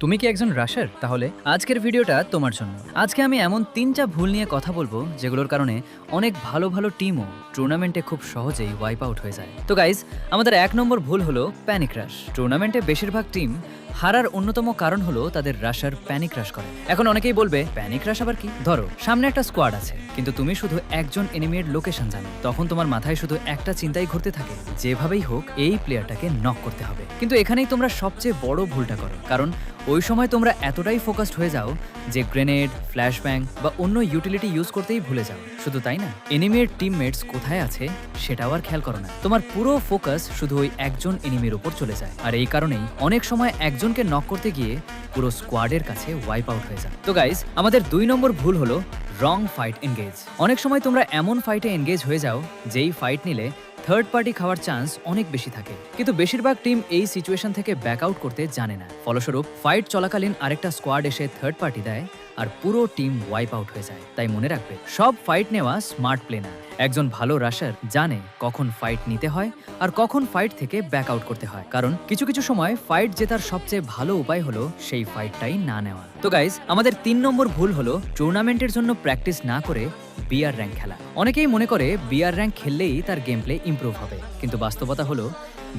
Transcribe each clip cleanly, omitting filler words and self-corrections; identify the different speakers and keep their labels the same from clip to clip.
Speaker 1: তুমি কি একজন রাশার? তাহলে আজকের ভিডিওটা তোমার জন্য। আজকে আমি এমন 3টা ভুল নিয়ে কথা বলবো যেগুলোর কারণে অনেক ভালো ভালো টিমও টুর্নামেন্টে খুব সহজেই ওয়াইপ আউট হয়ে যায়। তো গাইজ, আমাদের 1 নম্বর ভুল হলো প্যানিক রাশ। টুর্নামেন্টে বেশিরভাগ টিম হারার অন্যতম কারণ হলো তাদের রাশার প্যানিক রাশ করে। এখন অনেকেই বলবে প্যানিক রাশ আবার কি? ধরো সামনে একটা স্কোয়াড আছে, কিন্তু তুমি শুধু একজন এনিমির লোকেশন জানো। তখন তোমার মাথায় শুধু একটা চিন্তাই ঘুরতে থাকে, যেভাবেই হোক এই প্লেয়ারটাকে নক করতে হবে। কিন্তু এখানেই তোমরা সবচেয়ে বড় ভুলটা করো, কারণ ওই সময় তোমরা এতটাই ফোকাসড হয়ে যাও যে গ্রেনেড, ফ্ল্যাশব্যাং বা অন্য ইউটিলিটি ইউজ করতেই ভুলে যাও। শুধু তাই না, এনিমির টিমমেটস কোথায় আছে সেটাও আর খেয়াল করো না। তোমার পুরো ফোকাস শুধু ওই একজন এনিমির উপর চলে যায়, আর এই কারণেই অনেক সময় একজনকে নক করতে গিয়ে পুরো স্কোয়াডের কাছে ওয়াইপ আউট হয়ে যায়। তো গাইজ, আমাদের 2 নম্বর ভুল হলো রং ফাইট এনগেজ। অনেক সময় তোমরা এমন ফাইটে এনগেজ হয়ে যাও যেই ফাইট নিলে থার্ড পার্টি খাওয়ার চান্স অনেক বেশি থাকে, কিন্তু বেশিরভাগ টিম এই সিচুয়েশন থেকে ব্যাক আউট করতে জানে না। ফলস্বরূপ ফাইট চলাকালীন আরেকটা স্কোয়াড এসে থার্ড পার্টি দেয় আর পুরো টিম ওয়াইপ আউট হয়ে যায়। তাই মনে রাখবে, সব ফাইট নেওয়া স্মার্ট প্লে না। একজন ভালো রাশার জানে কখন ফাইট নিতে হয় আর কখন ফাইট থেকে ব্যাক আউট করতে হয়, কারণ কিছু কিছু সময় ফাইট জেতার সবচেয়ে ভালো উপায় হলো সেই ফাইটটাই না নেওয়া। তো গাইজ, আমাদের 3 নম্বর ভুল হলো টুর্নামেন্টের জন্য প্র্যাকটিস না করে বিআর র্যাঙ্ক খেলা। অনেকেই মনে করে বিআর র্যাঙ্ক খেললেই তার গেম প্লে ইমপ্রুভ হবে, কিন্তু বাস্তবতা হলো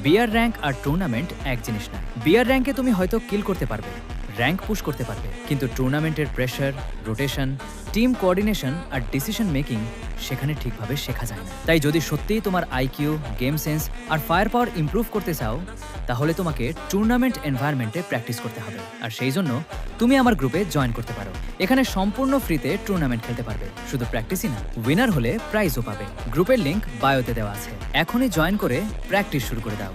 Speaker 1: বিআর র্যাঙ্ক আর টুর্নামেন্ট এক জিনিস না। বিআর র্যাঙ্কে তুমি হয়তো কিল করতে পারবে, র্যাঙ্ক পুশ করতে পারবে, কিন্তু টুর্নামেন্টের প্রেশার, রোটেশন, টিম কোঅর্ডিনেশন আর ডিসিশন মেকিং সেখানে ঠিকভাবে শেখা যায় না। তাই যদি সত্যিই তোমার আইকিউ, গেম সেন্স আর ফায়ার পাওয়ার ইমপ্রুভ করতে চাও, তাহলে তোমাকে টুর্নামেন্ট এনভায়রনমেন্টে প্র্যাকটিস করতে হবে। আর সেই জন্য তুমি আমার গ্রুপে জয়েন করতে পারো। এখানে সম্পূর্ণ ফ্রিতে টুর্নামেন্ট খেলতে পারবে, শুধু প্র্যাকটিসই না, উইনার হলে প্রাইজও পাবে। গ্রুপের লিংক বায়োতে দেওয়া আছে। এখনই জয়েন করে প্র্যাকটিস শুরু করে দাও।